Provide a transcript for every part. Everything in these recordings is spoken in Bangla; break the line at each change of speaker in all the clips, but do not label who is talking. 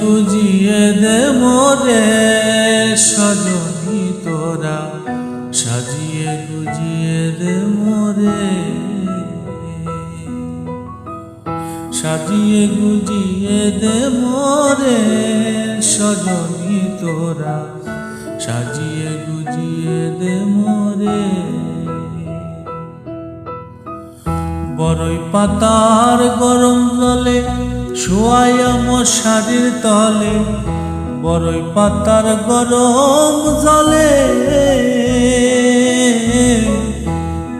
গুজিয়ে দে মোরে সজনী তোরা, সাজিয়ে গুজিয়ে দে মোরে, সাজিয়ে গুজিয়ে দে মোরে সজনী তোরা, সাজিয়ে গুজিয়ে দে মোরে। বড়ই পাতার গরম জলে শোয়াইয়া মশারির তলে, বড়ই পাতার গরম জলে,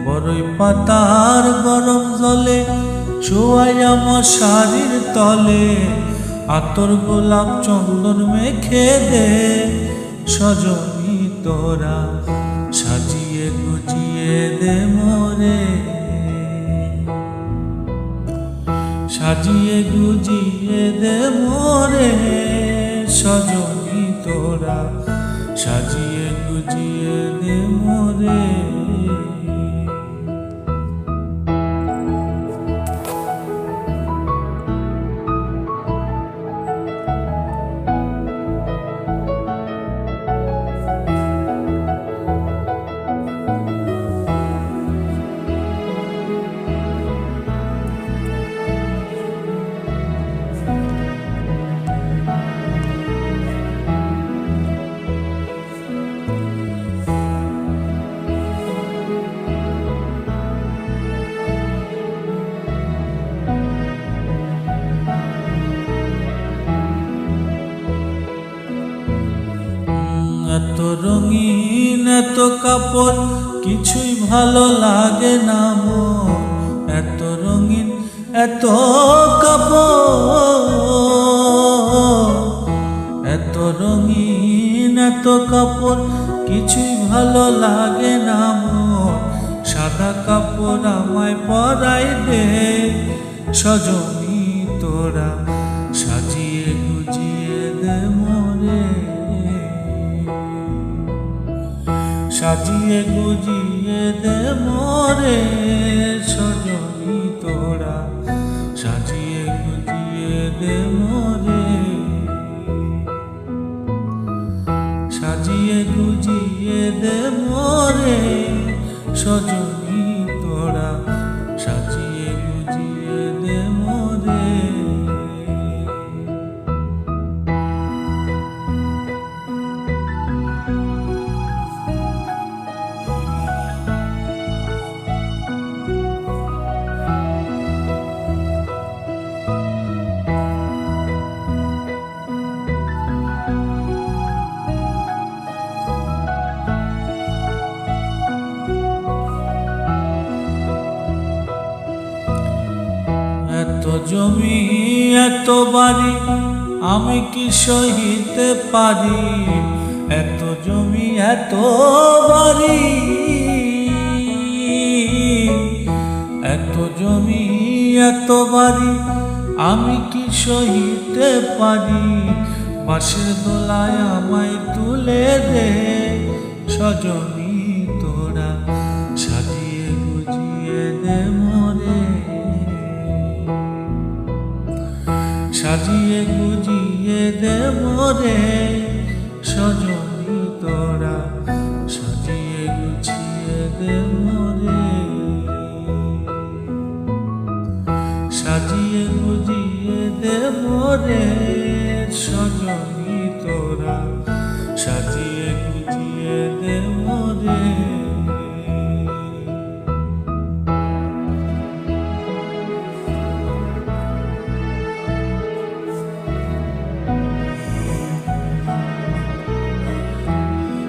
বড়ই পাতার গরম জলে শোয়াইয়া মশারির তলে, আতর গোলাপ চন্দন মেখে দে সজনী তোরা, সাজিয়ে গুজিয়ে দে মোরে, সাজিয়ে গুজিয়ে দে মোরে সজনী তোরা, সাজিয়ে গুজিয়ে দে মোরে। এত রঙিন এত কাপড় কিছুই ভালো লাগে না মোর, এত রঙিন এত কাপড়, এত রঙিন এত কাপড় কিছুই ভালো লাগে না মোর, সাদা কাপড় আমায় পরাই দে সজনী তোরা, সাজিয়ে গুজিয়ে দে মোরে, সাজিয়ে গুজিয়ে দে মোরে সজনী তোরা, সাজিয়ে গুজিয়ে দে মোরে, সাজিয়ে গুজিয়ে দে মোরে সজনী তোরা, সাজিয়ে গুজিয়ে দে মোরে। এত জমি এত বাড়ি আমি কি সহিতে পারি, এত জমি এত বাড়ি, এত জমি এত বাড়ি আমি কি সহিতে পারি, বাঁশের দোলায় আমায় তুলে দে সজনী তোরা, সাজিয়ে গুজিয়ে দে মোরে, সাজিয়ে গুজিয়ে দে মোরে সজনী তোরা, সাজিয়ে গুছিয়ে দে মোরে, সাজিয়ে গুজিয়ে দে মোরে সজনী তোরা,